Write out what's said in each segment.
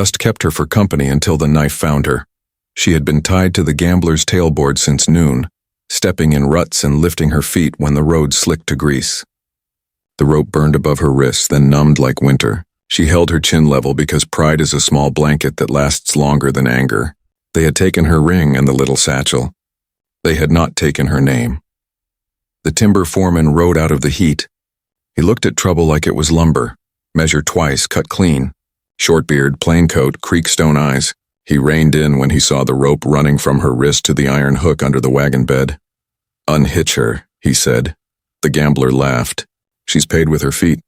Dust kept her for company until the knife found her. She had been tied to the gambler's tailboard since noon, stepping in ruts and lifting her feet when the road slicked to grease. The rope burned above her wrists, then numbed like winter. She held her chin level because pride is a small blanket that lasts longer than anger. They had taken her ring and the little satchel. They had not taken her name. The timber foreman rode out of the heat. He looked at trouble like it was lumber. Measured twice, cut clean. Short beard, plain coat, creekstone eyes. He reined in when he saw the rope running from her wrist to the iron hook under the wagon bed. "Unhitch her," he said. The gambler laughed. "She's paid with her feet.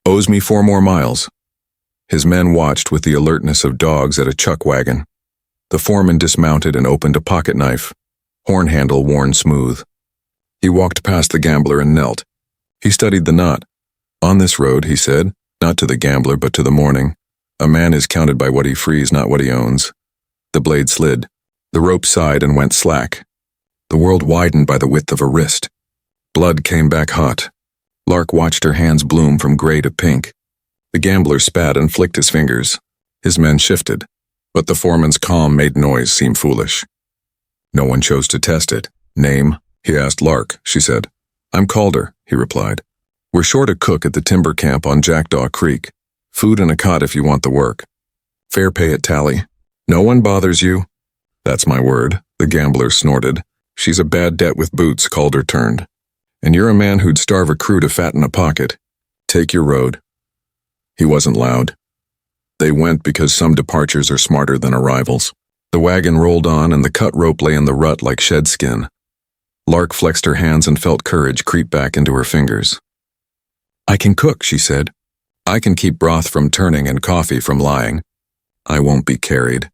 Owes me 4 more miles." His men watched with the alertness of dogs at a chuck wagon. The foreman dismounted and opened a pocket knife, horn handle worn smooth. He walked past the gambler and knelt. He studied the knot. "On this road," he said, not to the gambler but to the morning, "a man is counted by what he frees, not what he owns." The blade slid. The rope sighed and went slack. The world widened by the width of a wrist. Blood came back hot. Lark watched her hands bloom from gray to pink. The gambler spat and flicked his fingers. His men shifted, but the foreman's calm made noise seem foolish. No one chose to test it. "Name?" he asked. "Lark," she said. "I'm Calder," he replied. "We're short a cook at the timber camp on Jackdaw Creek. Food and a cot if you want the work. Fair pay at tally. No one bothers you?" "That's my word," the gambler snorted. "She's a bad debt with boots," Calder turned. "And you're a man who'd starve a crew to fatten a pocket. Take your road." He wasn't loud. They went because some departures are smarter than arrivals. The wagon rolled on and the cut rope lay in the rut like shed skin. Lark flexed her hands and felt courage creep back into her fingers. "I can cook," she said. "I can keep broth from turning and coffee from lying. I won't be carried."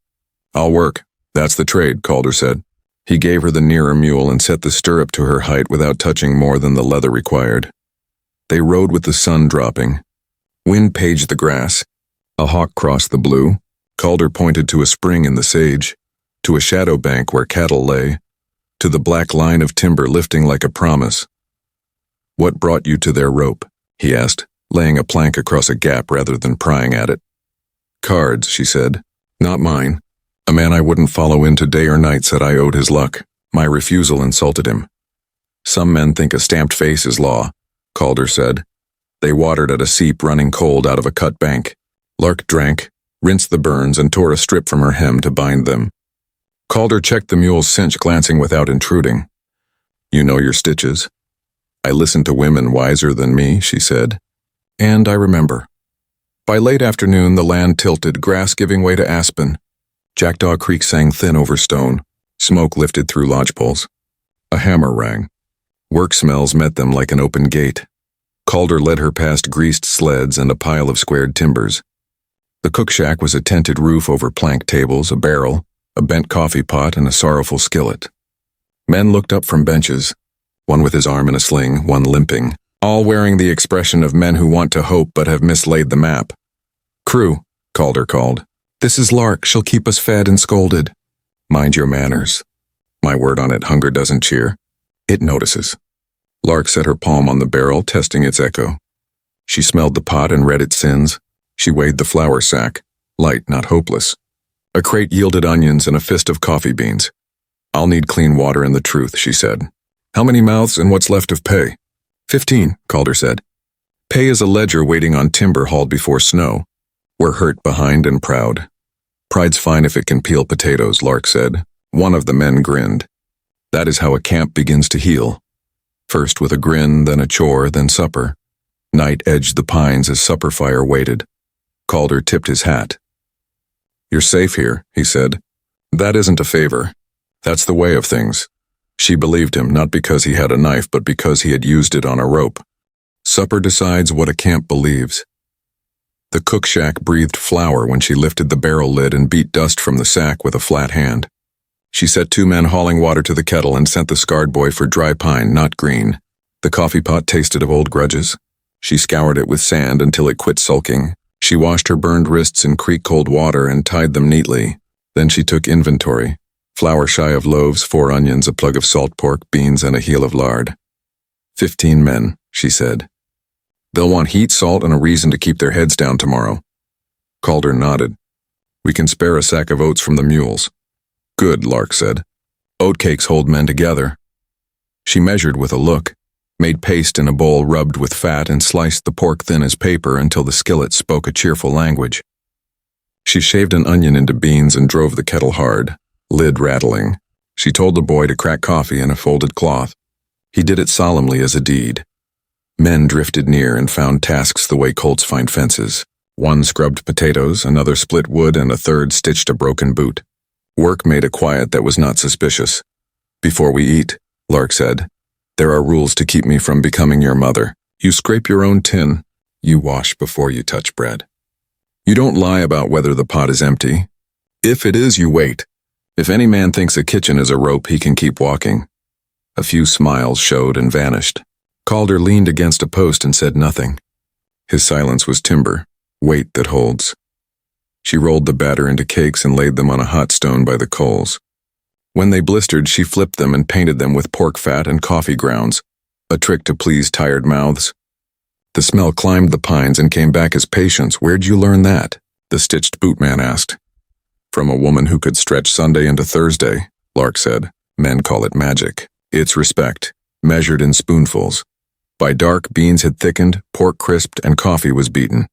"I'll work. That's the trade," Calder said. He gave her the nearer mule and set the stirrup to her height without touching more than the leather required. They rode with the sun dropping. Wind paged the grass. A hawk crossed the blue. Calder pointed to a spring in the sage, to a shadow bank where cattle lay, to the black line of timber lifting like a promise. "What brought you to their rope?" he asked, laying a plank across a gap rather than prying at it. "Cards," she said. "Not mine. A man I wouldn't follow into day or night said I owed his luck. My refusal insulted him." "Some men think a stamped face is law," Calder said. They watered at a seep running cold out of a cut bank. Lark drank, rinsed the burns, and tore a strip from her hem to bind them. Calder checked the mule's cinch, glancing without intruding. "You know your stitches." "I listen to women wiser than me," she said. "And I remember." By late afternoon, the land tilted, grass giving way to aspen. Jackdaw Creek sang thin over stone. Smoke lifted through lodgepoles. A hammer rang. Work smells met them like an open gate. Calder led her past greased sleds and a pile of squared timbers. The cook shack was a tented roof over plank tables, a barrel, a bent coffee pot, and a sorrowful skillet. Men looked up from benches, one with his arm in a sling, one limping, all wearing the expression of men who want to hope but have mislaid the map. "Crew," Calder called. "This is Lark. She'll keep us fed and scolded." "Mind your manners." "My word on it, hunger doesn't cheer. It notices." Lark set her palm on the barrel, testing its echo. She smelled the pot and read its sins. She weighed the flour sack, light, not hopeless. A crate yielded onions and a fist of coffee beans. "I'll need clean water and the truth," she said. "How many mouths and what's left of pay?" 15, Calder said. "Pay is a ledger waiting on timber hauled before snow. We're hurt behind and proud." "Pride's fine if it can peel potatoes," Lark said. One of the men grinned. "That is how a camp begins to heal. First with a grin, then a chore, then supper." Night edged the pines as supper fire waited. Calder tipped his hat. "You're safe here," he said. "That isn't a favor. That's the way of things." She believed him, not because he had a knife, but because he had used it on a rope. Supper decides what a camp believes. The cook shack breathed flour when she lifted the barrel lid and beat dust from the sack with a flat hand. She set 2 men hauling water to the kettle and sent the scarred boy for dry pine, not green. The coffee pot tasted of old grudges. She scoured it with sand until it quit sulking. She washed her burned wrists in creek-cold water and tied them neatly. Then she took inventory. Flour shy of loaves, 4 onions, a plug of salt pork, beans, and a heel of lard. 15 men, she said. "They'll want heat, salt, and a reason to keep their heads down tomorrow." Calder nodded. We can spare a sack of oats from the mules. Good, Lark said. Oatcakes hold men together. She measured with a look, made paste in a bowl rubbed with fat and sliced the pork thin as paper until the skillet spoke a cheerful language. She shaved an onion into beans and drove the kettle hard, lid rattling. She told the boy to crack coffee in a folded cloth. He did it solemnly as a deed. Men drifted near and found tasks the way colts find fences. One scrubbed potatoes, another split wood, and a third stitched a broken boot. Work made a quiet that was not suspicious. Before we eat, Lark said, there are rules to keep me from becoming your mother. You scrape your own tin. You wash before you touch bread. You don't lie about whether the pot is empty. If it is, you wait. If any man thinks a kitchen is a rope, he can keep walking. A few smiles showed and vanished. Calder leaned against a post and said nothing. His silence was timber, weight that holds. She rolled the batter into cakes and laid them on a hot stone by the coals. When they blistered, she flipped them and painted them with pork fat and coffee grounds, a trick to please tired mouths. The smell climbed the pines and came back as patience. Where'd you learn that? The stitched bootman asked. From a woman who could stretch Sunday into Thursday, Lark said. Men call it magic. It's respect, measured in spoonfuls. By dark, beans had thickened, pork crisped, and coffee was beaten.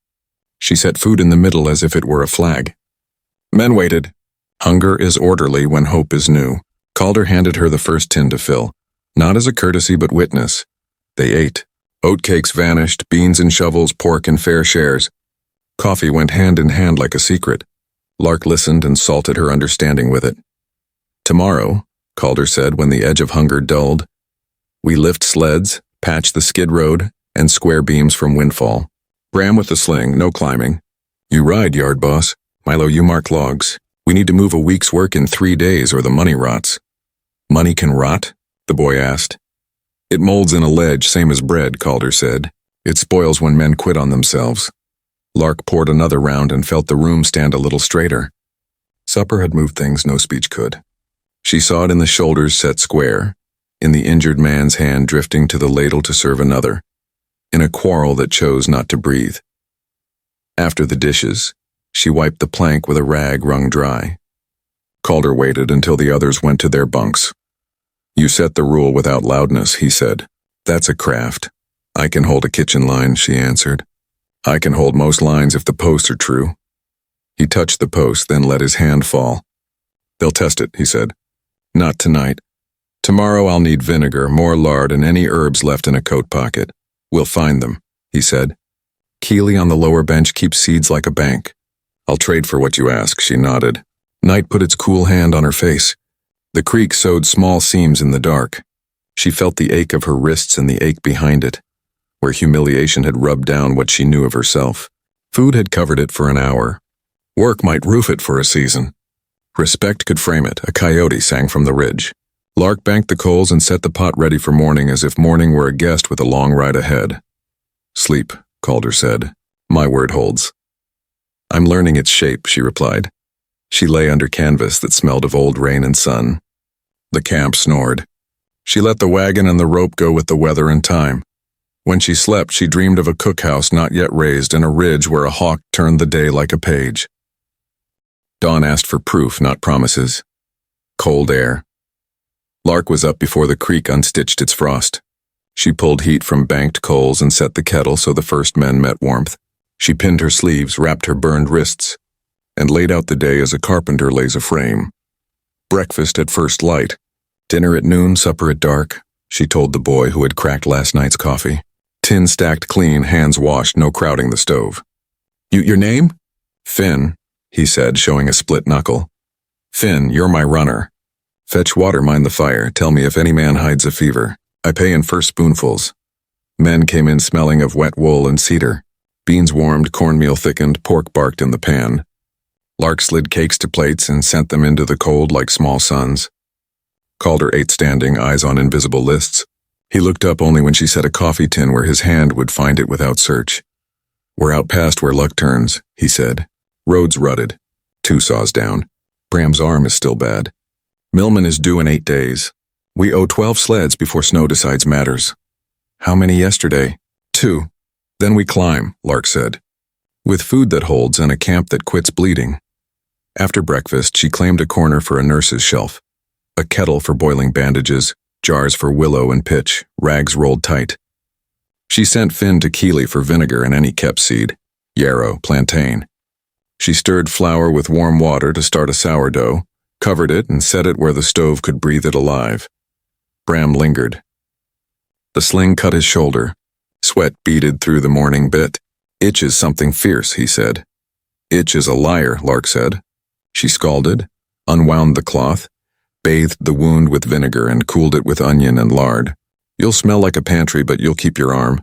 She set food in the middle as if it were a flag. Men waited. Hunger is orderly when hope is new. Calder handed her the first tin to fill, not as a courtesy but witness. They ate. Oatcakes vanished, beans in shovels, pork in fair shares. Coffee went hand in hand like a secret. Lark listened and salted her understanding with it. Tomorrow, Calder said when the edge of hunger dulled, we lift sleds, patch the skid road, and square beams from windfall. Bram with the sling, no climbing. You ride, yard boss. Milo, you mark logs. We need to move a week's work in 3 days or the money rots. Money can rot? The boy asked. It molds in a ledge, same as bread, Calder said. It spoils when men quit on themselves. Lark poured another round and felt the room stand a little straighter. Supper had moved things no speech could. She saw it in the shoulders set square, in the injured man's hand drifting to the ladle to serve another, in a quarrel that chose not to breathe. After the dishes, she wiped the plank with a rag wrung dry. Calder waited until the others went to their bunks. You set the rule without loudness, he said. That's a craft. I can hold a kitchen line, she answered. I can hold most lines if the posts are true. He touched the post, then let his hand fall. They'll test it, he said. Not tonight. Tomorrow I'll need vinegar, more lard, and any herbs left in a coat pocket. We'll find them, he said. Keeley on the lower bench keeps seeds like a bank. I'll trade for what you ask, she nodded. Night put its cool hand on her face. The creek sewed small seams in the dark. She felt the ache of her wrists and the ache behind it, where humiliation had rubbed down what she knew of herself. Food had covered it for an hour. Work might roof it for a season. Respect could frame it, a coyote sang from the ridge. Lark banked the coals and set the pot ready for morning as if morning were a guest with a long ride ahead. Sleep, Calder said. My word holds. I'm learning its shape, she replied. She lay under canvas that smelled of old rain and sun. The camp snored. She let the wagon and the rope go with the weather and time. When she slept, she dreamed of a cookhouse not yet raised and a ridge where a hawk turned the day like a page. Dawn asked for proof, not promises. Cold air. Lark was up before the creek unstitched its frost. She pulled heat from banked coals and set the kettle so the first men met warmth. She pinned her sleeves, wrapped her burned wrists, and laid out the day as a carpenter lays a frame. Breakfast at first light. Dinner at noon, supper at dark, she told the boy who had cracked last night's coffee. Tin stacked clean, hands washed, no crowding the stove. Your name? Finn, he said, showing a split knuckle. Finn, you're my runner. Fetch water, mind the fire, tell me if any man hides a fever. I pay in first spoonfuls. Men came in smelling of wet wool and cedar. Beans warmed, cornmeal thickened, pork barked in the pan. Lark slid cakes to plates and sent them into the cold like small suns. Calder ate standing, eyes on invisible lists. He looked up only when she set a coffee tin where his hand would find it without search. We're out past where luck turns, he said. Roads rutted. 2 saws down. Bram's arm is still bad. Millman is due in 8 days. We owe 12 sleds before snow decides matters. How many yesterday? 2. Then we climb, Lark said. With food that holds and a camp that quits bleeding. After breakfast, she claimed a corner for a nurse's shelf. A kettle for boiling bandages, jars for willow and pitch, rags rolled tight. She sent Finn to Keeley for vinegar and any kept seed, yarrow, plantain. She stirred flour with warm water to start a sourdough, covered it and set it where the stove could breathe it alive. Bram lingered. The sling cut his shoulder. Sweat beaded through the morning bit. "Itch is something fierce," he said. "Itch is a liar," Lark said. She scalded, unwound the cloth, bathed the wound with vinegar and cooled it with onion and lard. "You'll smell like a pantry, but you'll keep your arm.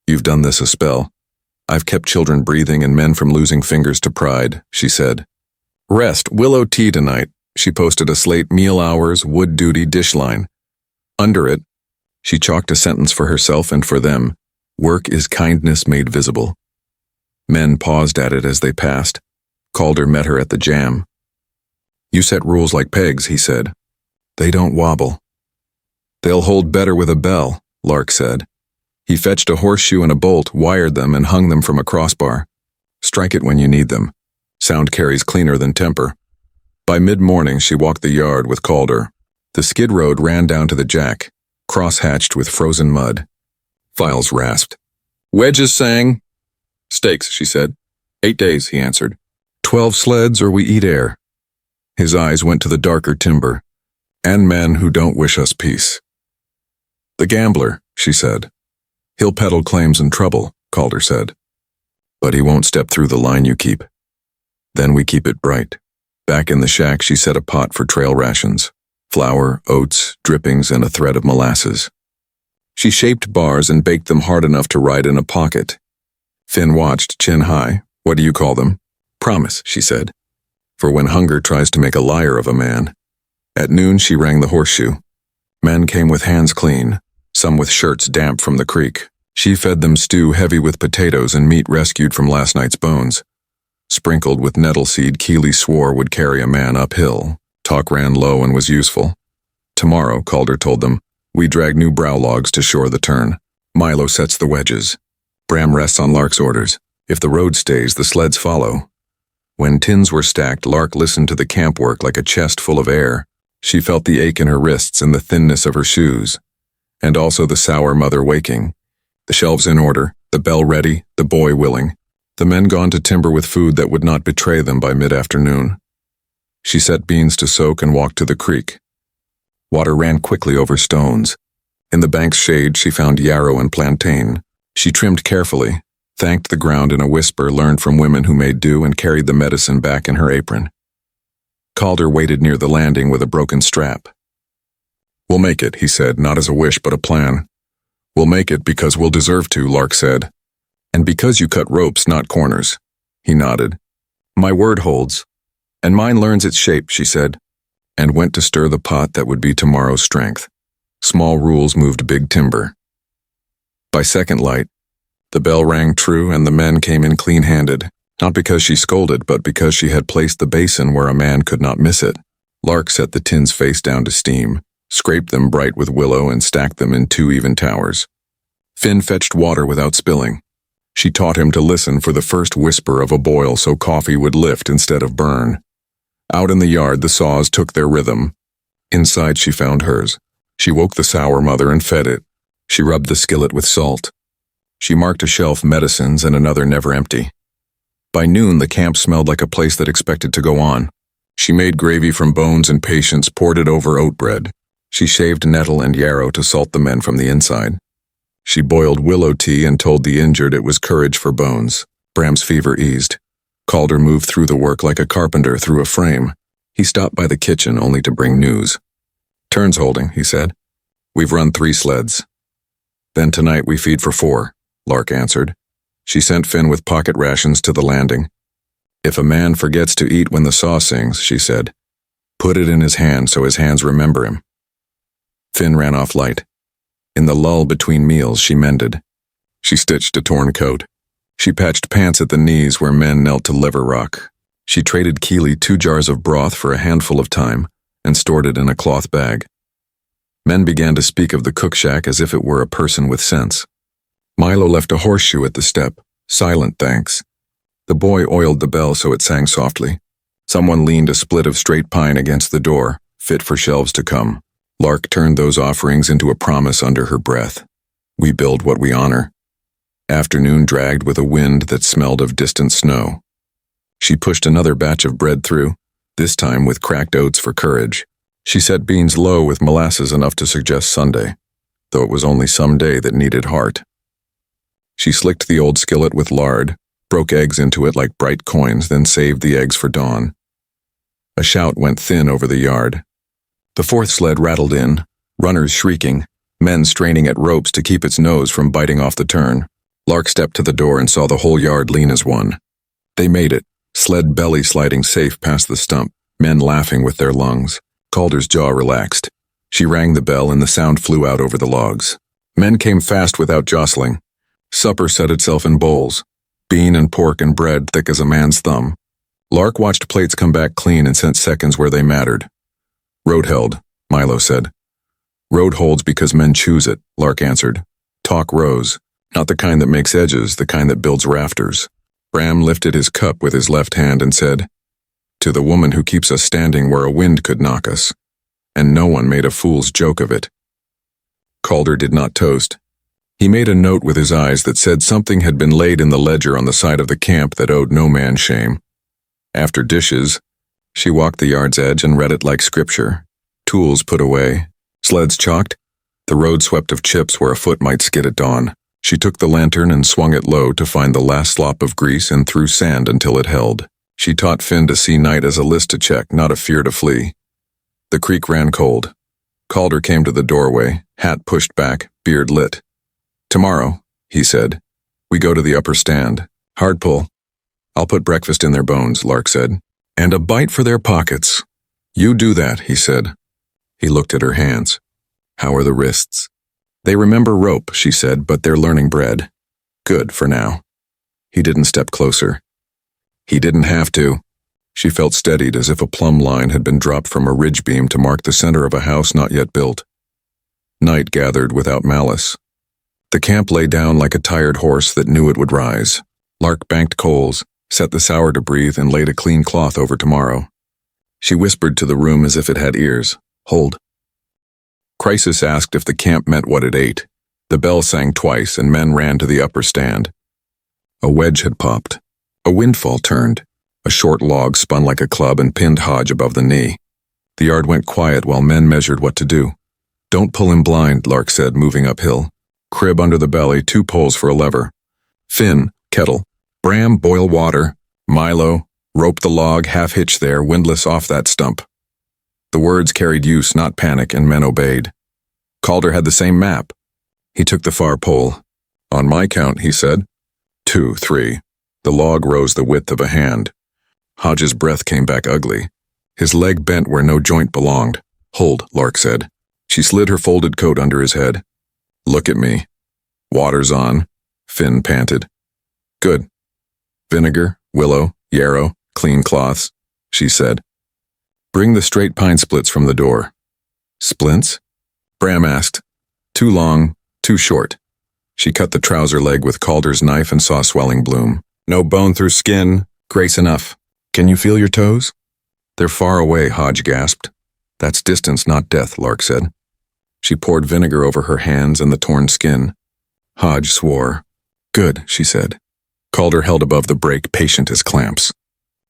You've done this a spell. I've kept children breathing and men from losing fingers to pride," she said. "Rest, willow tea tonight." She posted a slate meal hours, wood duty dish line. Under it, she chalked a sentence for herself and for them. "Work is kindness made visible." Men paused at it as they passed. Calder met her at the jam. "You set rules like pegs," he said. "They don't wobble." "They'll hold better with a bell," Lark said. He fetched a horseshoe and a bolt, wired them, and hung them from a crossbar. "Strike it when you need them. Sound carries cleaner than temper." By mid-morning, she walked the yard with Calder. The skid road ran down to the jack, cross-hatched with frozen mud. Files rasped. "Wedges sang." "Steaks," she said. 8 days, he answered. 12 sleds or we eat air." His eyes went to the darker timber. "And men who don't wish us peace." "The gambler," she said. "He'll peddle claims and trouble," Calder said. "But he won't step through the line you keep. Then we keep it bright." Back in the shack, she set a pot for trail rations. Flour, oats, drippings, and a thread of molasses. She shaped bars and baked them hard enough to ride in a pocket. Finn watched, chin high. "What do you call them?" "Promise," she said. "For when hunger tries to make a liar of a man." At noon, she rang the horseshoe. Men came with hands clean, some with shirts damp from the creek. She fed them stew heavy with potatoes and meat rescued from last night's bones. Sprinkled with nettle seed Keeley swore would carry a man uphill. Talk ran low and was useful. "Tomorrow," Calder told them, "we drag new brow logs to shore the turn. Milo sets the wedges. Bram rests on Lark's orders. If the road stays, the sleds follow." When tins were stacked, Lark listened to the camp work like a chest full of air. She felt the ache in her wrists and the thinness of her shoes. And also the sour mother waking. The shelves in order, the bell ready, the boy willing. The men gone to timber with food that would not betray them by mid-afternoon. She set beans to soak and walked to the creek. Water ran quickly over stones. In the bank's shade, she found yarrow and plantain. She trimmed carefully, thanked the ground in a whisper learned from women who made do, and carried the medicine back in her apron. Calder waited near the landing with a broken strap. "We'll make it," he said, not as a wish but a plan. "We'll make it because we'll deserve to," Lark said. "And because you cut ropes, not corners." He nodded. "My word holds. And mine learns its shape," she said, and went to stir the pot that would be tomorrow's strength. Small rules moved big timber. By second light, the bell rang true and the men came in clean-handed, not because she scolded, but because she had placed the basin where a man could not miss it. Lark set the tins face down to steam, scraped them bright with willow, and stacked them in 2 even towers. Finn fetched water without spilling. She taught him to listen for the first whisper of a boil so coffee would lift instead of burn. Out in the yard, the saws took their rhythm. Inside, she found hers. She woke the sour mother and fed it. She rubbed the skillet with salt. She marked a shelf medicines and another never empty. By noon, the camp smelled like a place that expected to go on. She made gravy from bones and patience, poured it over oat bread. She shaved nettle and yarrow to salt the men from the inside. She boiled willow tea and told the injured it was courage for bones. Bram's fever eased. Calder moved through the work like a carpenter through a frame. He stopped by the kitchen only to bring news. "Turns holding," he said. "We've run 3 sleds. Then tonight we feed for 4, Lark answered. She sent Finn with pocket rations to the landing. "If a man forgets to eat when the saw sings," she said, "put it in his hand so his hands remember him." Finn ran off light. In the lull between meals, she mended. She stitched a torn coat. She patched pants at the knees where men knelt to liver rock. She traded Keeley 2 jars of broth for a handful of thyme and stored it in a cloth bag. Men began to speak of the cook shack as if it were a person with sense. Milo left a horseshoe at the step, silent thanks. The boy oiled the bell so it sang softly. Someone leaned a split of straight pine against the door, fit for shelves to come. Lark turned those offerings into a promise under her breath. We build what we honor. Afternoon dragged with a wind that smelled of distant snow. She pushed another batch of bread through, this time with cracked oats for courage. She set beans low with molasses enough to suggest Sunday, though it was only some day that needed heart. She slicked the old skillet with lard, broke eggs into it like bright coins, then saved the eggs for dawn. A shout went thin over the yard. The fourth sled rattled in, runners shrieking, men straining at ropes to keep its nose from biting off the turn. Lark stepped to the door and saw the whole yard lean as one. They made it, sled belly sliding safe past the stump, men laughing with their lungs. Calder's jaw relaxed. She rang the bell and the sound flew out over the logs. Men came fast without jostling. Supper set itself in bowls, bean and pork and bread thick as a man's thumb. Lark watched plates come back clean and sent seconds where they mattered. Road held, Milo said. Road holds because men choose it, Lark answered. Talk rose, not the kind that makes edges, the kind that builds rafters. Bram lifted his cup with his left hand and said, "To the woman who keeps us standing where a wind could knock us." And no one made a fool's joke of it. Calder did not toast. He made a note with his eyes that said something had been laid in the ledger on the side of the camp that owed no man shame. After dishes, she walked the yard's edge and read it like scripture. Tools put away, sleds chalked, the road swept of chips where a foot might skid at dawn. She took the lantern and swung it low to find the last slop of grease and threw sand until it held. She taught Finn to see night as a list to check, not a fear to flee. The creek ran cold. Calder came to the doorway, hat pushed back, beard lit. "Tomorrow," he said, "we go to the upper stand. Hard pull. I'll put breakfast in their bones," Lark said. "And a bite for their pockets." "You do that," he said. He looked at her hands. "How are the wrists?" "They remember rope," she said, "but they're learning bread." "Good, for now." He didn't step closer. He didn't have to. She felt steadied as if a plumb line had been dropped from a ridge beam to mark the center of a house not yet built. Night gathered without malice. The camp lay down like a tired horse that knew it would rise. Lark banked coals, set the sour to breathe, and laid a clean cloth over tomorrow. She whispered to the room as if it had ears. "Hold." Crisis asked if the camp meant what it ate. The bell sang twice, and men ran to the upper stand. A wedge had popped. A windfall turned. A short log spun like a club and pinned Hodge above the knee. The yard went quiet while men measured what to do. "Don't pull him blind," Lark said, moving uphill. "Crib under the belly, 2 poles for a lever. Finn, kettle. Bram, boil water. Milo, rope the log, half hitch there, windlass off that stump." The words carried use, not panic, and men obeyed. Calder had the same map. He took the far pole. "On my count," he said. 2, 3. The log rose the width of a hand. Hodge's breath came back ugly. His leg bent where no joint belonged. "Hold," Lark said. She slid her folded coat under his head. "Look at me." "Water's on," Finn panted. "Good. Vinegar, willow, yarrow, clean cloths," she said. "Bring the straight pine splits from the door." "Splints?" Bram asked. "Too long, too short." She cut the trouser leg with Calder's knife and saw swelling bloom. "No bone through skin, grace enough. Can you feel your toes?" "They're far away," Hodge gasped. "That's distance, not death," Lark said. She poured vinegar over her hands and the torn skin. Hodge swore. "Good," she said. Calder held above the break, patient as clamps.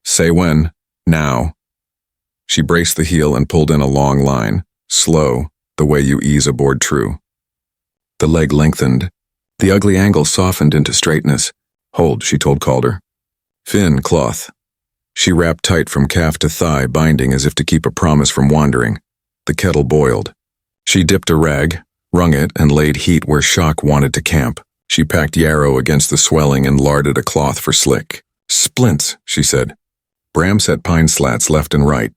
"Say when. Now." She braced the heel and pulled in a long line, slow, the way you ease aboard true. The leg lengthened. The ugly angle softened into straightness. "Hold," she told Calder. "Finn, cloth." She wrapped tight from calf to thigh, binding as if to keep a promise from wandering. The kettle boiled. She dipped a rag, wrung it, and laid heat where shock wanted to camp. She packed yarrow against the swelling and larded a cloth for slick. "Splints," she said. Bram set pine slats left and right.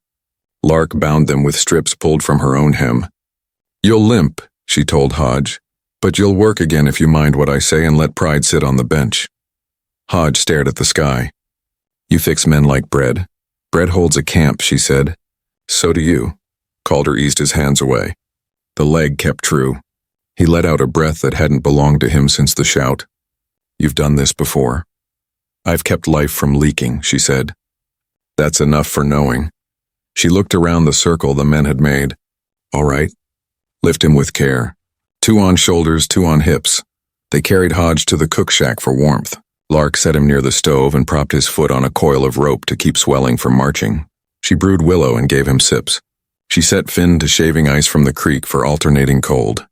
Lark bound them with strips pulled from her own hem. "You'll limp," she told Hodge, "but you'll work again if you mind what I say and let pride sit on the bench." Hodge stared at the sky. "You fix men like bread. Bread holds a camp," she said. "So do you." Calder eased his hands away. The leg kept true. He let out a breath that hadn't belonged to him since the shout. "You've done this before." "I've kept life from leaking," she said. That's enough for knowing. She looked around the circle the men had made. All right. Lift him with care. 2 on shoulders, 2 on hips. They carried Hodge to the cook shack for warmth. Lark set him near the stove and propped his foot on a coil of rope to keep swelling from marching. She brewed willow and gave him sips. She set Finn to shaving ice from the creek for alternating cold.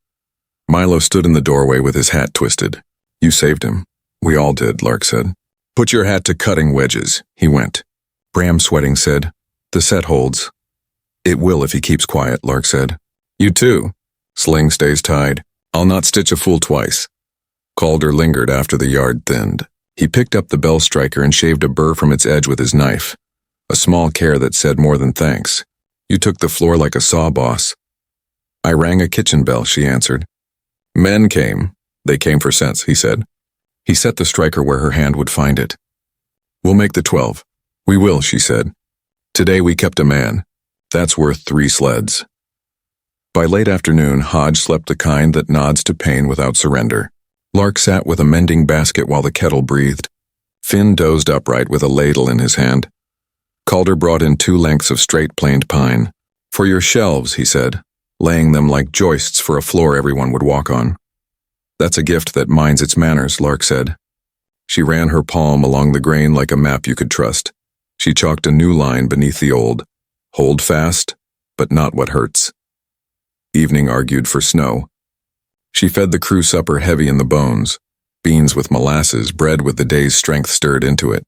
Milo stood in the doorway with his hat twisted. You saved him. We all did, Lark said. Put your hat to cutting wedges, he went. Bram, sweating, said, The set holds. It will if he keeps quiet, Lark said. You too. Sling stays tied. I'll not stitch a fool twice. Calder lingered after the yard thinned. He picked up the bell striker and shaved a burr from its edge with his knife. A small care that said more than thanks. You took the floor like a saw, boss. I rang a kitchen bell, she answered. Men came. They came for cents, he said. He set the striker where her hand would find it. We'll make the 12. We will, she said. Today we kept a man. That's worth 3 sleds. By late afternoon, Hodge slept the kind that nods to pain without surrender. Lark sat with a mending basket while the kettle breathed. Finn dozed upright with a ladle in his hand. Calder brought in 2 lengths of straight planed pine. For your shelves, he said, laying them like joists for a floor everyone would walk on. That's a gift that minds its manners, Lark said. She ran her palm along the grain like a map you could trust. She chalked a new line beneath the old. Hold fast, but not what hurts. Evening argued for snow. She fed the crew supper heavy in the bones, beans with molasses, bread with the day's strength stirred into it.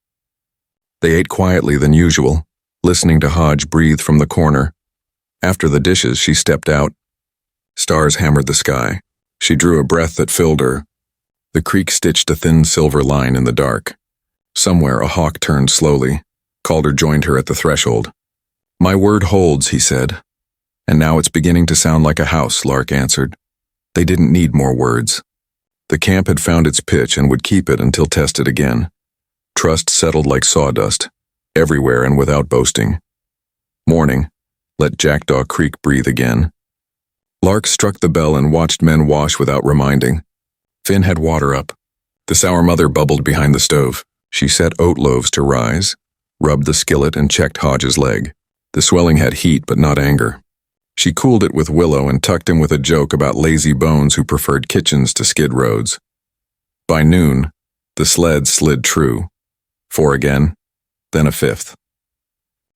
They ate quietly than usual, listening to Hodge breathe from the corner. After the dishes, she stepped out. Stars hammered the sky. She drew a breath that filled her. The creek stitched a thin silver line in the dark. Somewhere a hawk turned slowly. Calder joined her at the threshold. My word holds, he said. And now it's beginning to sound like a house, Lark answered. They didn't need more words. The camp had found its pitch and would keep it until tested again. Trust settled like sawdust, everywhere and without boasting. Morning. Let Jackdaw Creek breathe again. Lark struck the bell and watched men wash without reminding. Finn had water up. The sour mother bubbled behind the stove. She set oat loaves to rise, rubbed the skillet and checked Hodge's leg. The swelling had heat but not anger. She cooled it with willow and tucked him with a joke about lazy bones who preferred kitchens to skid roads. By noon, the sled slid true. 4 again, then a 5th.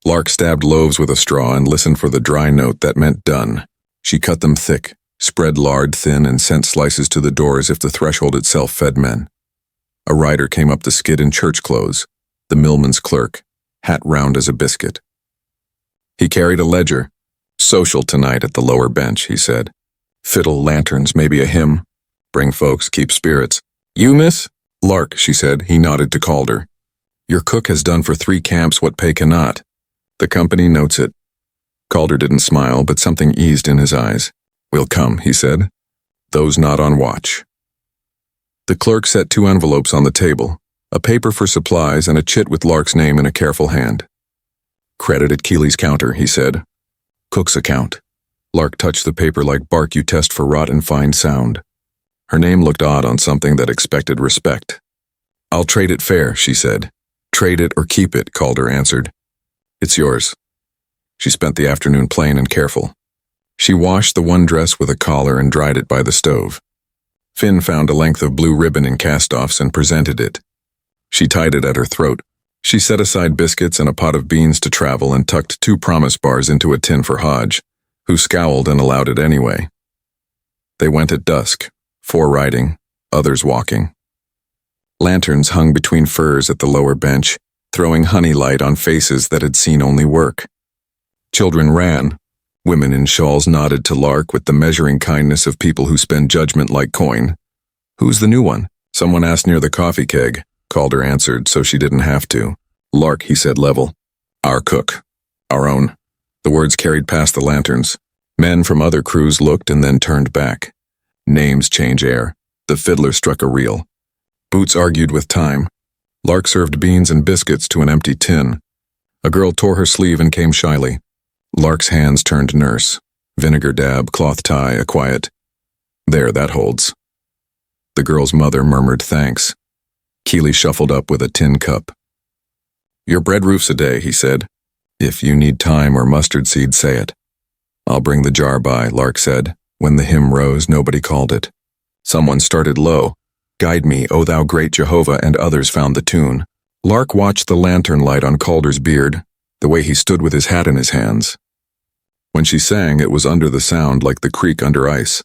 Lark stabbed loaves with a straw and listened for the dry note that meant done. She cut them thick, spread lard thin, and sent slices to the door as if the threshold itself fed men. A rider came up the skid in church clothes, the millman's clerk, hat round as a biscuit. He carried a ledger. Social tonight at the lower bench, he said. Fiddle, lanterns, maybe a hymn. Bring folks, keep spirits. You, miss? Lark, she said. He nodded to Calder. Your cook has done for 3 camps what pay cannot. The company notes it. Calder didn't smile, but something eased in his eyes. We'll come, he said. Those not on watch. The clerk set 2 envelopes on the table, a paper for supplies and a chit with Lark's name in a careful hand. Credit at Keeley's counter, he said. Cook's account. Lark touched the paper like bark you test for rot and find sound. Her name looked odd on something that expected respect. I'll trade it fair, she said. Trade it or keep it, Calder answered. It's yours. She spent the afternoon plain and careful. She washed the one dress with a collar and dried it by the stove. Finn found a length of blue ribbon in cast-offs and presented it. She tied it at her throat. She set aside biscuits and a pot of beans to travel and tucked 2 promise bars into a tin for Hodge, who scowled and allowed it anyway. They went at dusk, 4 riding, others walking. Lanterns hung between firs at the lower bench, throwing honey light on faces that had seen only work. Children ran. Women in shawls nodded to Lark with the measuring kindness of people who spend judgment like coin. Who's the new one? Someone asked near the coffee keg. Calder answered, so she didn't have to. Lark, he said level. Our cook. Our own. The words carried past the lanterns. Men from other crews looked and then turned back. Names change air. The fiddler struck a reel. Boots argued with time. Lark served beans and biscuits to an empty tin. A girl tore her sleeve and came shyly. Lark's hands turned nurse. Vinegar dab, cloth tie, a quiet. There, that holds. The girl's mother murmured thanks. Keeley shuffled up with a tin cup. Your bread roof's a day, he said. If you need thyme or mustard seed, say it. I'll bring the jar by, Lark said. When the hymn rose, nobody called it. Someone started low. Guide me, O thou great Jehovah, and others found the tune. Lark watched the lantern light on Calder's beard, the way he stood with his hat in his hands. When she sang, it was under the sound like the creek under ice.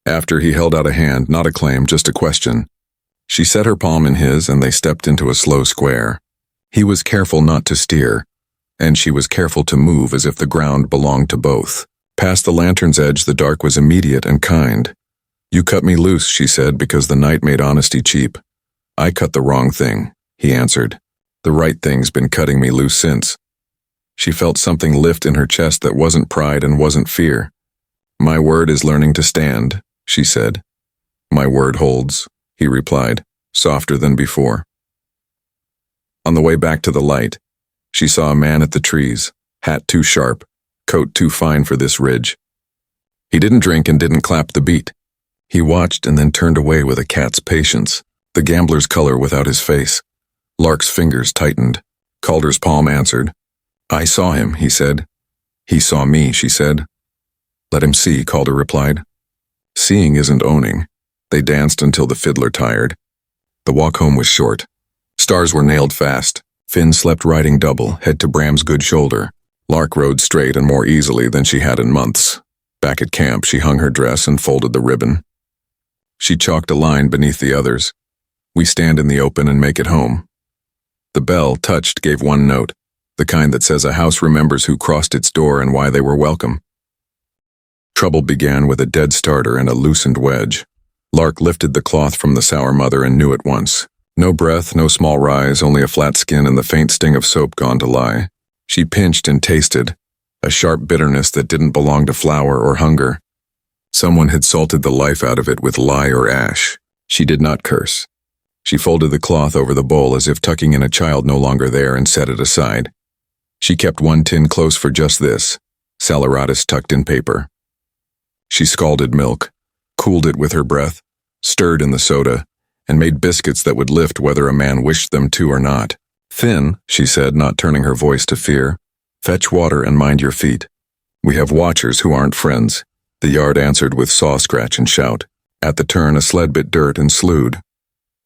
After he held out a hand, not a claim, just a question. She set her palm in his, and they stepped into a slow square. He was careful not to steer, and she was careful to move as if the ground belonged to both. Past the lantern's edge, the dark was immediate and kind. You cut me loose, she said, because the night made honesty cheap. I cut the wrong thing, he answered. The right thing's been cutting me loose since. She felt something lift in her chest that wasn't pride and wasn't fear. My word is learning to stand, she said. My word holds, he replied, softer than before. On the way back to the light, she saw a man at the trees, hat too sharp, coat too fine for this ridge. He didn't drink and didn't clap the beat. He watched and then turned away with a cat's patience, the gambler's color without his face. Lark's fingers tightened. Calder's palm answered. I saw him, he said. He saw me, she said. Let him see, Calder replied. Seeing isn't owning. They danced until the fiddler tired. The walk home was short. Stars were nailed fast. Finn slept riding double, head to Bram's good shoulder. Lark rode straight and more easily than she had in months. Back at camp, she hung her dress and folded the ribbon. She chalked a line beneath the others. We stand in the open and make it home. The bell, touched, gave one note, the kind that says a house remembers who crossed its door and why they were welcome. Trouble began with a dead starter and a loosened wedge. Lark lifted the cloth from the sour mother and knew at once. No breath, no small rise, only a flat skin and the faint sting of soap gone to lie. She pinched and tasted, a sharp bitterness that didn't belong to flour or hunger. Someone had salted the life out of it with lye or ash. She did not curse. She folded the cloth over the bowl as if tucking in a child no longer there and set it aside. She kept one tin close for just this, saleratus tucked in paper. She scalded milk, cooled it with her breath, stirred in the soda, and made biscuits that would lift whether a man wished them to or not. Finn, she said, not turning her voice to fear, fetch water and mind your feet. We have watchers who aren't friends. The yard answered with saw scratch and shout. At the turn, a sled bit dirt and slewed.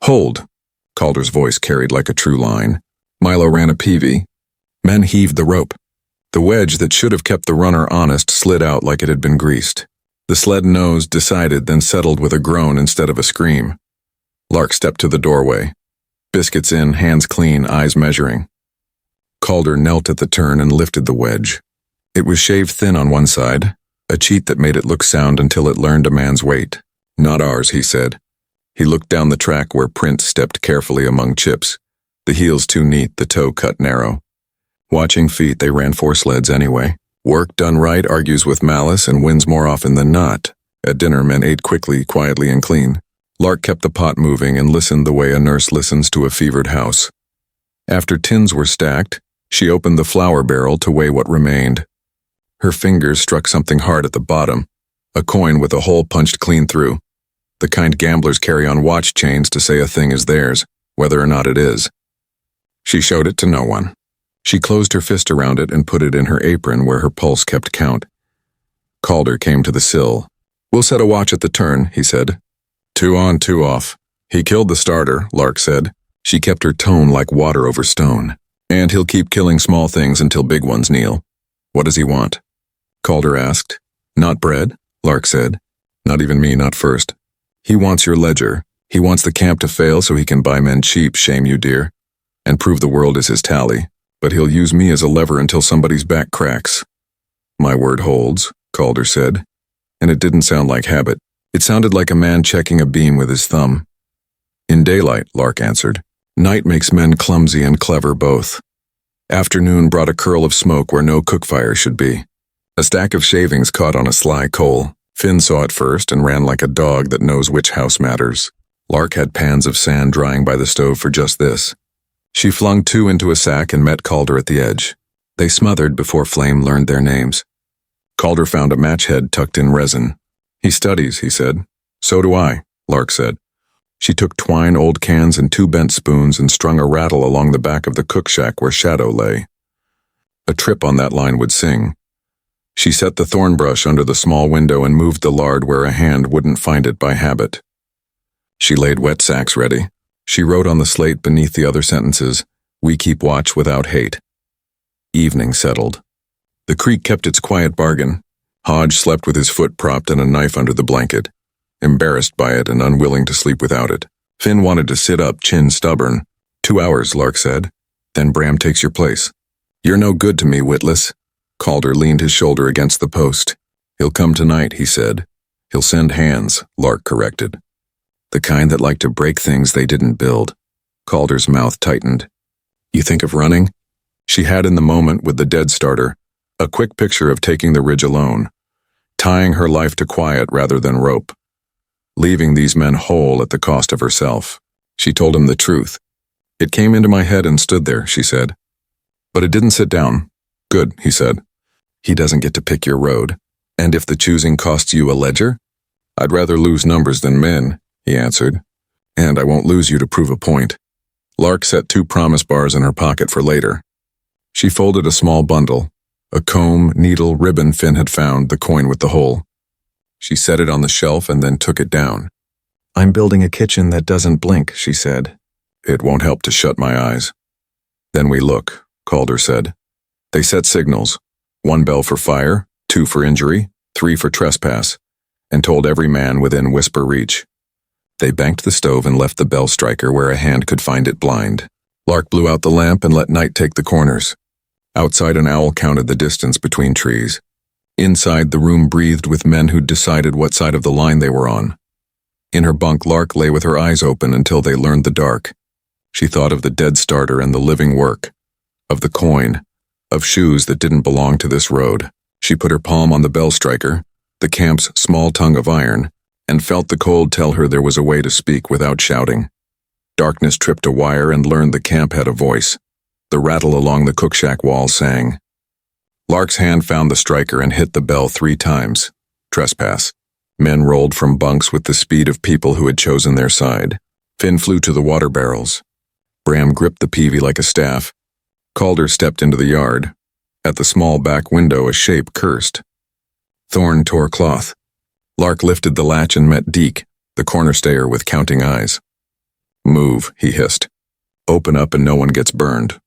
Hold, Calder's voice carried like a true line. Milo ran a peavy. Men heaved the rope. The wedge that should have kept the runner honest slid out like it had been greased. The sled nosed, decided, then settled with a groan instead of a scream. Lark stepped to the doorway. Biscuits in, hands clean, eyes measuring. Calder knelt at the turn and lifted the wedge. It was shaved thin on one side, a cheat that made it look sound until it learned a man's weight. Not ours, he said. He looked down the track where Prince stepped carefully among chips, the heels too neat, the toe cut narrow. Watching feet, they ran 4 sleds anyway. Work done right argues with malice and wins more often than not. At dinner, men ate quickly, quietly, and clean. Lark kept the pot moving and listened the way a nurse listens to a fevered house. After tins were stacked, she opened the flour barrel to weigh what remained. Her fingers struck something hard at the bottom, a coin with a hole punched clean through. The kind gamblers carry on watch chains to say a thing is theirs, whether or not it is. She showed it to no one. She closed her fist around it and put it in her apron where her pulse kept count. Calder came to the sill. We'll set a watch at the turn, he said. 2 on, 2 off. He killed the starter, Lark said. She kept her tone like water over stone. And he'll keep killing small things until big ones kneel. What does he want? Calder asked. Not bread, Lark said. Not even me, not first. He wants your ledger. He wants the camp to fail so he can buy men cheap, shame you, dear, and prove the world is his tally. But he'll use me as a lever until somebody's back cracks. My word holds, Calder said. And it didn't sound like habit. It sounded like a man checking a beam with his thumb. In daylight, Lark answered. Night makes men clumsy and clever both. Afternoon brought a curl of smoke where no cook fire should be. A stack of shavings caught on a sly coal. Finn saw it first and ran like a dog that knows which house matters. Lark had pans of sand drying by the stove for just this. She flung 2 into a sack and met Calder at the edge. They smothered before Flame learned their names. Calder found a match head tucked in resin. He studies, he said. So do I, Lark said. She took twine, old cans, and 2 bent spoons and strung a rattle along the back of the cook shack where Shadow lay. A trip on that line would sing. She set the thorn brush under the small window and moved the lard where a hand wouldn't find it by habit. She laid wet sacks ready. She wrote on the slate beneath the other sentences, "We keep watch without hate." Evening settled. The creek kept its quiet bargain. Hodge slept with his foot propped and a knife under the blanket, embarrassed by it and unwilling to sleep without it. Finn wanted to sit up, chin stubborn. 2 hours, Lark said. Then Bram takes your place. You're no good to me, witless. Calder leaned his shoulder against the post. He'll come tonight, he said. He'll send hands, Lark corrected. The kind that like to break things they didn't build. Calder's mouth tightened. You think of running? She had in the moment with the dead starter, a quick picture of taking the ridge alone, tying her life to quiet rather than rope, leaving these men whole at the cost of herself. She told him the truth. It came into my head and stood there, she said. But it didn't sit down. Good, he said. He doesn't get to pick your road. And if the choosing costs you a ledger? I'd rather lose numbers than men, he answered. And I won't lose you to prove a point. Lark set 2 promise bars in her pocket for later. She folded a small bundle, a comb, needle, ribbon Finn had found, the coin with the hole. She set it on the shelf and then took it down. I'm building a kitchen that doesn't blink, she said. It won't help to shut my eyes. Then we look, Calder said. They set signals, 1 bell for fire, 2 for injury, 3 for trespass, and told every man within whisper reach. They banked the stove and left the bell striker where a hand could find it blind. Lark blew out the lamp and let night take the corners. Outside, an owl counted the distance between trees. Inside, the room breathed with men who'd decided what side of the line they were on. In her bunk, Lark lay with her eyes open until they learned the dark. She thought of the dead starter and the living work, of the coin, of shoes that didn't belong to this road. She put her palm on the bell striker, the camp's small tongue of iron, and felt the cold tell her there was a way to speak without shouting. Darkness tripped a wire and learned the camp had a voice. The rattle along the cook-shack wall sang. Lark's hand found the striker and hit the bell 3 times. Trespass. Men rolled from bunks with the speed of people who had chosen their side. Finn flew to the water barrels. Bram gripped the peavey like a staff. Calder stepped into the yard. At the small back window, a shape cursed. Thorn tore cloth. Lark lifted the latch and met Deke, the corner stayer with counting eyes. Move, he hissed. Open up and no one gets burned.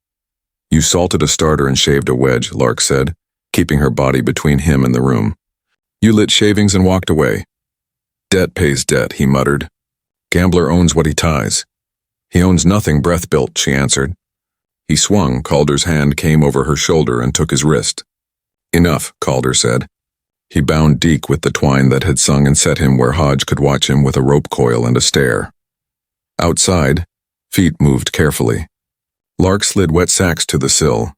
You salted a starter and shaved a wedge, Lark said, keeping her body between him and the room. You lit shavings and walked away. Debt pays debt, he muttered. Gambler owns what he ties. He owns nothing breath built, she answered. He swung. Calder's hand came over her shoulder and took his wrist. Enough, Calder said. He bound Deke with the twine that had sung and set him where Hodge could watch him with a rope coil and a stare. Outside, feet moved carefully. Lark slid wet sacks to the sill.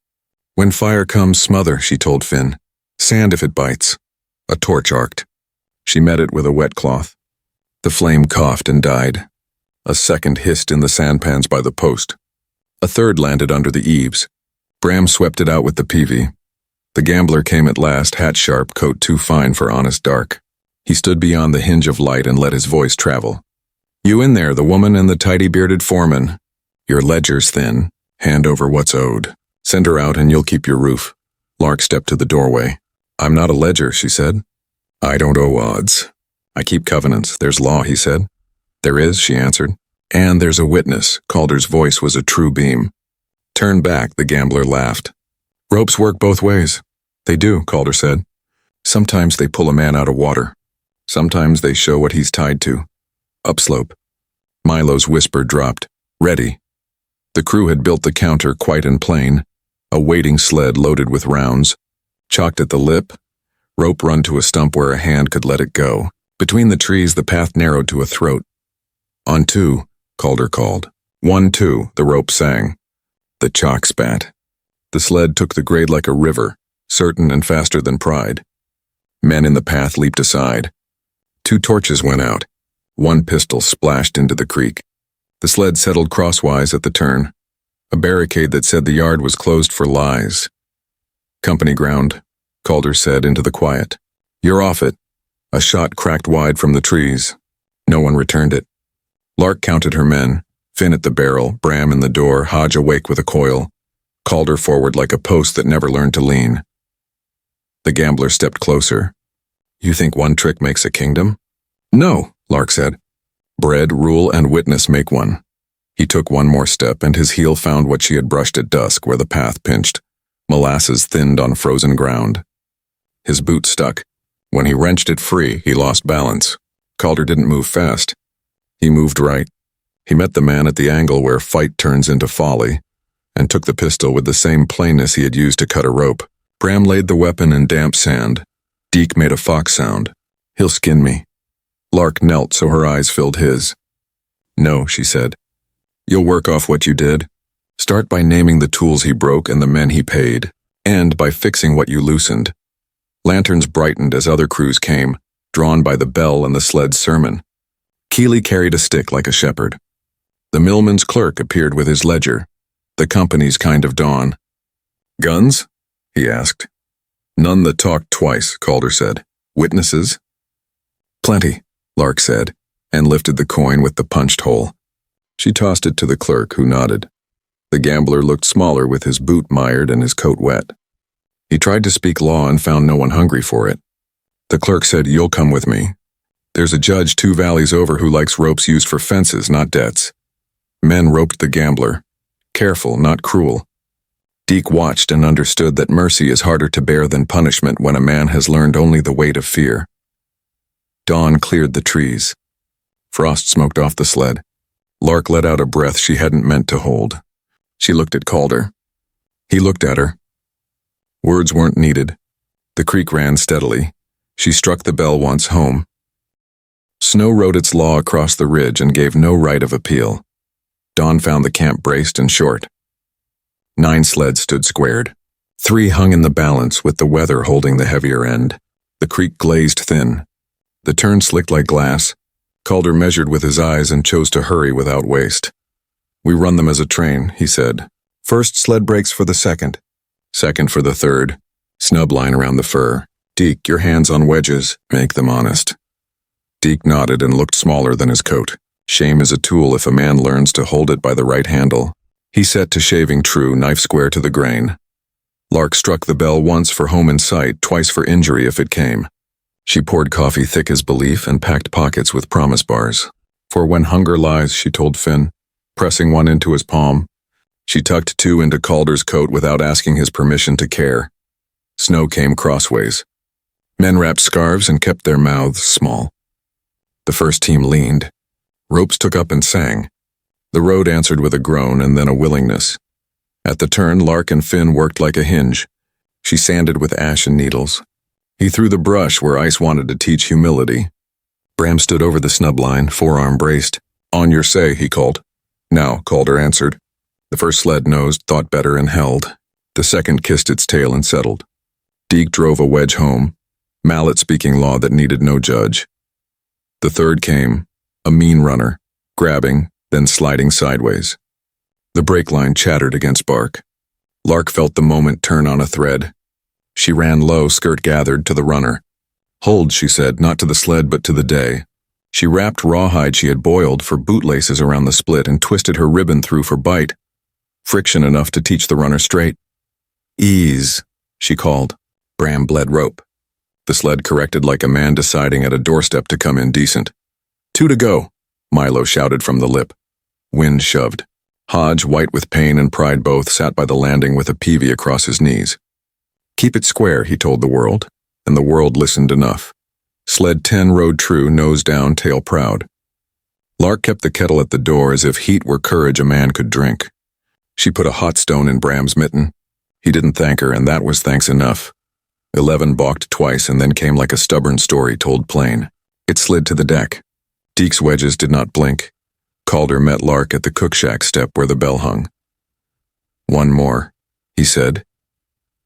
When fire comes, smother, she told Finn. Sand if it bites. A torch arced. She met it with a wet cloth. The flame coughed and died. A second hissed in the sandpans by the post. A third landed under the eaves. Bram swept it out with the peavey. The gambler came at last, hat sharp, coat too fine for honest dark. He stood beyond the hinge of light and let his voice travel. You in there, the woman and the tidy-bearded foreman. Your ledger's thin. Hand over what's owed. Send her out and you'll keep your roof. Lark stepped to the doorway. I'm not a ledger, she said. I don't owe odds. I keep covenants. There's law, he said. There is, she answered. And there's a witness. Calder's voice was a true beam. Turn back, the gambler laughed. Ropes work both ways. They do, Calder said. Sometimes they pull a man out of water. Sometimes they show what he's tied to. Upslope. Milo's whisper dropped. Ready. The crew had built the counter quite in plain, a waiting sled loaded with rounds, chalked at the lip, rope run to a stump where a hand could let it go. Between the trees, the path narrowed to a throat. On 2, Calder called. 1, 2, the rope sang. The chalk spat. The sled took the grade like a river, certain and faster than pride. Men in the path leaped aside. 2 torches went out. 1 pistol splashed into the creek. The sled settled crosswise at the turn, a barricade that said the yard was closed for lies. Company ground, Calder said into the quiet. You're off it. A shot cracked wide from the trees. No one returned it. Lark counted her men, Finn at the barrel, Bram in the door, Hodge awake with a coil. Calder forward like a post that never learned to lean. The gambler stepped closer. You think one trick makes a kingdom? No, Lark said. Bread, rule, and witness make one. He took one more step, and his heel found what she had brushed at dusk where the path pinched. Molasses thinned on frozen ground. His boot stuck. When he wrenched it free, he lost balance. Calder didn't move fast. He moved right. He met the man at the angle where fight turns into folly, and took the pistol with the same plainness he had used to cut a rope. Bram laid the weapon in damp sand. Deke made a fox sound. He'll skin me. Lark knelt so her eyes filled his. No, she said. You'll work off what you did. Start by naming the tools he broke and the men he paid. End by fixing what you loosened. Lanterns brightened as other crews came, drawn by the bell and the sled's sermon. Keeley carried a stick like a shepherd. The millman's clerk appeared with his ledger, the company's kind of dawn. Guns? He asked. None that talked twice, Calder said. Witnesses? Plenty, Lark said, and lifted the coin with the punched hole. She tossed it to the clerk, who nodded. The gambler looked smaller with his boot mired and his coat wet. He tried to speak law and found no one hungry for it. The clerk said, You'll come with me. There's a judge 2 valleys over who likes ropes used for fences, not debts. Men roped the gambler. Careful, not cruel. Deke watched and understood that mercy is harder to bear than punishment when a man has learned only the weight of fear. Dawn cleared the trees. Frost smoked off the sled. Lark let out a breath she hadn't meant to hold. She looked at Calder. He looked at her. Words weren't needed. The creek ran steadily. She struck the bell once home. Snow wrote its law across the ridge and gave no right of appeal. Dawn found the camp braced and short. 9 sleds stood squared. 3 hung in the balance with the weather holding the heavier end. The creek glazed thin. The turn slicked like glass. Calder measured with his eyes and chose to hurry without waste. We run them as a train, he said. First sled breaks for the second. Second for the third. Snub line around the fur. Deke, your hands on wedges. Make them honest. Deke nodded and looked smaller than his coat. Shame is a tool if a man learns to hold it by the right handle. He set to shaving true, knife square to the grain. Lark struck the bell once for home in sight, twice for injury if it came. She poured coffee thick as belief and packed pockets with promise bars. For when hunger lies, she told Finn, pressing one into his palm. She tucked 2 into Calder's coat without asking his permission to care. Snow came crossways. Men wrapped scarves and kept their mouths small. The first team leaned. Ropes took up and sang. The road answered with a groan and then a willingness. At the turn, Lark and Finn worked like a hinge. She sanded with ash and needles. He threw the brush where ice wanted to teach humility. Bram stood over the snub line, forearm braced. On your say, he called. Now, Calder answered. The first sled nosed, thought better, and held. The second kissed its tail and settled. Deke drove a wedge home, mallet speaking law that needed no judge. The third came, a mean runner, grabbing, then sliding sideways. The brake line chattered against bark. Lark felt the moment turn on a thread. She ran low, skirt gathered, to the runner. Hold, she said, not to the sled but to the day. She wrapped rawhide she had boiled for bootlaces around the split and twisted her ribbon through for bite. Friction enough to teach the runner straight. Ease, she called. Bram bled rope. The sled corrected like a man deciding at a doorstep to come in decent. 2 to go, Milo shouted from the lip. Wind shoved. Hodge, white with pain and pride both, sat by the landing with a peavy across his knees. Keep it square, he told the world, and the world listened enough. Sled 10 rode true, nose down, tail proud. Lark kept the kettle at the door as if heat were courage a man could drink. She put a hot stone in Bram's mitten. He didn't thank her, and that was thanks enough. 11 balked twice and then came like a stubborn story told plain. It slid to the deck. Deke's wedges did not blink. Calder met Lark at the cook shack step where the bell hung. One more, he said.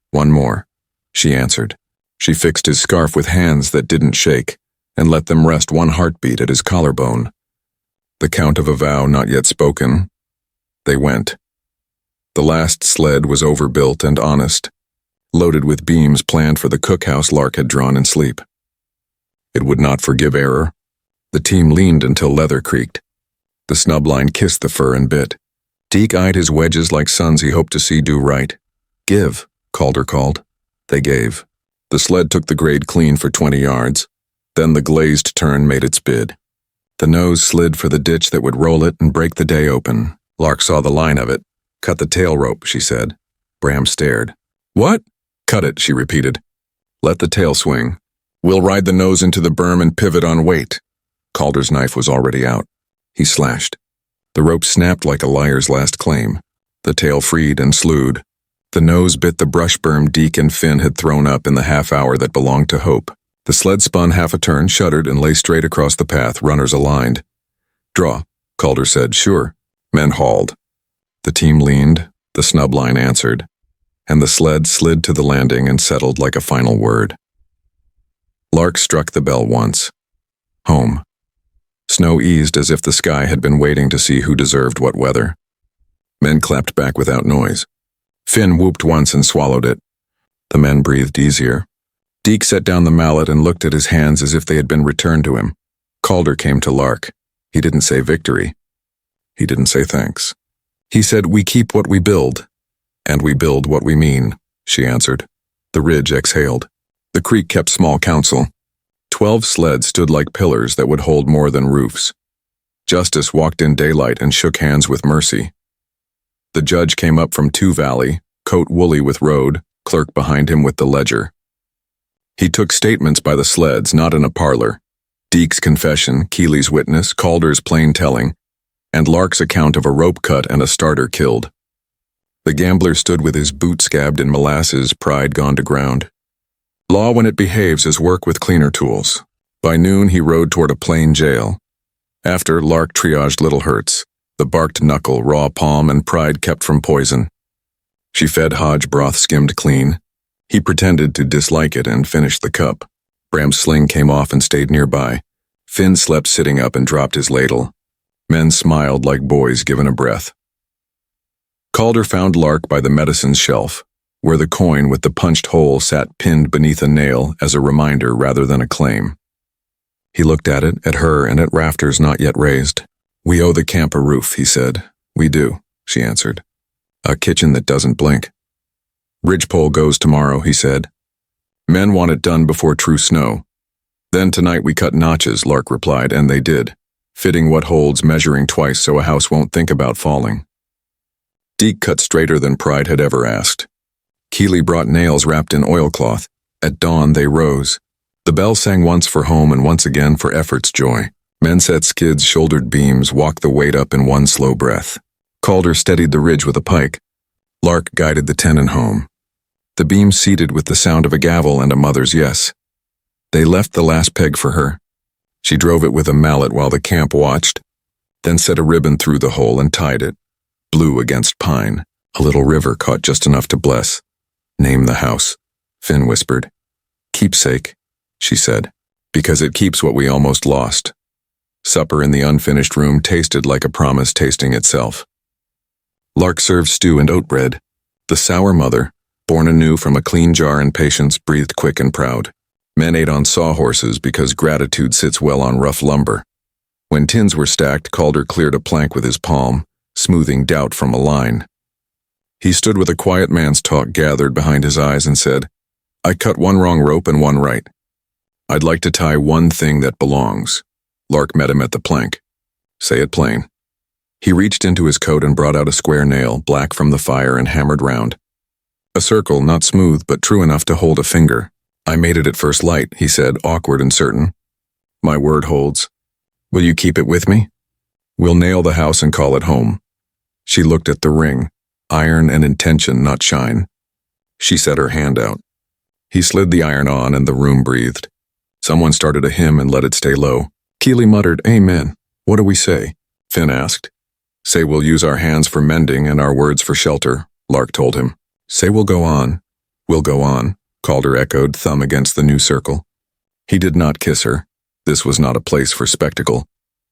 One more, she answered. She fixed his scarf with hands that didn't shake and let them rest one heartbeat at his collarbone. The count of a vow not yet spoken. They went. The last sled was overbuilt and honest, loaded with beams planned for the cookhouse Lark had drawn in sleep. It would not forgive error. The team leaned until leather creaked. The snub line kissed the fur and bit. Deke eyed his wedges like sons he hoped to see do right. "Give," Calder called. They gave. The sled took the grade clean for 20 yards. Then the glazed turn made its bid. The nose slid for the ditch that would roll it and break the day open. Lark saw the line of it. "Cut the tail rope," she said. Bram stared. "What?" "Cut it," she repeated. "Let the tail swing. We'll ride the nose into the berm and pivot on weight." Calder's knife was already out. He slashed. The rope snapped like a liar's last claim. The tail freed and slewed. The nose bit the brush berm Deke and Finn had thrown up in the half hour that belonged to Hope. The sled spun half a turn, shuddered, and lay straight across the path, runners aligned. "Draw," Calder said. "Sure." Men hauled. The team leaned, the snub line answered, and the sled slid to the landing and settled like a final word. Lark struck the bell once. Home. Snow eased as if the sky had been waiting to see who deserved what weather. Men clapped back without noise. Finn whooped once and swallowed it. The men breathed easier. Deke set down the mallet and looked at his hands as if they had been returned to him. Calder came to Lark. He didn't say victory. He didn't say thanks. He said, "We keep what we build, and we build what we mean," she answered. The ridge exhaled. The creek kept small counsel. 12 sleds stood like pillars that would hold more than roofs. Justice walked in daylight and shook hands with mercy. The judge came up from Two Valley, coat woolly with road, clerk behind him with the ledger. He took statements by the sleds, not in a parlor. Deke's confession, Keeley's witness, Calder's plain telling, and Lark's account of a rope cut and a starter killed. The gambler stood with his boot scabbed in molasses, pride gone to ground. Law when it behaves is work with cleaner tools. By noon he rode toward a plain jail. After, Lark triaged little hurts, the barked knuckle, raw palm, and pride kept from poison. She fed Hodge broth skimmed clean. He pretended to dislike it and finished the cup. Bram's sling came off and stayed nearby. Finn slept sitting up and dropped his ladle. Men smiled like boys given a breath. Calder found Lark by the medicine shelf, where the coin with the punched hole sat pinned beneath a nail as a reminder rather than a claim. He looked at it, at her, and at rafters not yet raised. "We owe the camp a roof," he said. "We do," she answered. "A kitchen that doesn't blink." "Ridgepole goes tomorrow," he said. "Men want it done before true snow." "Then tonight we cut notches," Lark replied, and they did, fitting what holds, measuring twice so a house won't think about falling. Deke cut straighter than Pride had ever asked. Keeley brought nails wrapped in oilcloth. At dawn they rose. The bell sang once for home and once again for effort's joy. Men set skids, shouldered beams, walked the weight up in one slow breath. Calder steadied the ridge with a pike. Lark guided the tenon home. The beam seated with the sound of a gavel and a mother's yes. They left the last peg for her. She drove it with a mallet while the camp watched, then set a ribbon through the hole and tied it. Blue against pine, a little river caught just enough to bless. "Name the house," Finn whispered. "Keepsake," she said, "because it keeps what we almost lost." Supper in the unfinished room tasted like a promise tasting itself. Lark served stew and oat bread. The sour mother, born anew from a clean jar and patience, breathed quick and proud. Men ate on sawhorses because gratitude sits well on rough lumber. When tins were stacked, Calder cleared a plank with his palm, smoothing doubt from a line. He stood with a quiet man's talk gathered behind his eyes and said, "I cut one wrong rope and one right. I'd like to tie one thing that belongs." Lark met him at the plank. "Say it plain." He reached into his coat and brought out a square nail, black from the fire and hammered round. A circle, not smooth, but true enough to hold a finger. "I made it at first light," he said, awkward and certain. "My word holds. Will you keep it with me? We'll nail the house and call it home." She looked at the ring, iron and intention, not shine. She set her hand out. He slid the iron on and the room breathed. Someone started a hymn and let it stay low. Keeley muttered, "Amen. What do we say?" Finn asked. "Say we'll use our hands for mending and our words for shelter," Lark told him. "Say we'll go on." "We'll go on," Calder echoed, thumb against the new circle. He did not kiss her. This was not a place for spectacle.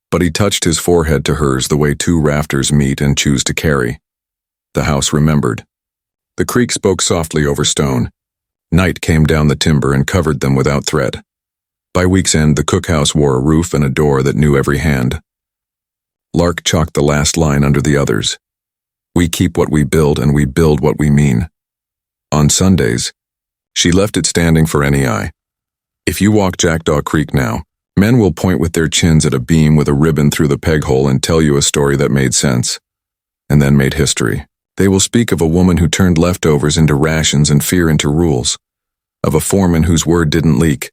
But he touched his forehead to hers the way two rafters meet and choose to carry. The house remembered. The creek spoke softly over stone. Night came down the timber and covered them without threat. By week's end, the cookhouse wore a roof and a door that knew every hand. Lark chalked the last line under the others. We keep what we build and we build what we mean. On Sundays, she left it standing for any eye. If you walk Jackdaw Creek now, men will point with their chins at a beam with a ribbon through the peg hole and tell you a story that made sense, and then made history. They will speak of a woman who turned leftovers into rations and fear into rules, of a foreman whose word didn't leak,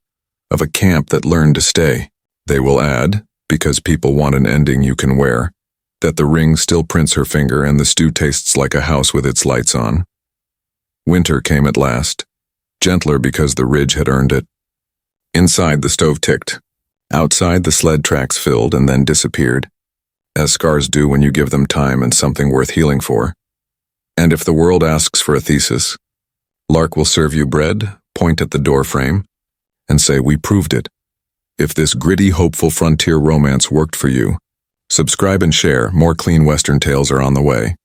of a camp that learned to stay. They will add, because people want an ending you can wear, that the ring still prints her finger and the stew tastes like a house with its lights on. Winter came at last, gentler because the ridge had earned it. Inside, the stove ticked. Outside, the sled tracks filled and then disappeared, as scars do when you give them time and something worth healing for. And if the world asks for a thesis, Lark will serve you bread, point at the doorframe, and say, "We proved it." If this gritty, hopeful frontier romance worked for you, subscribe and share. More clean Western tales are on the way.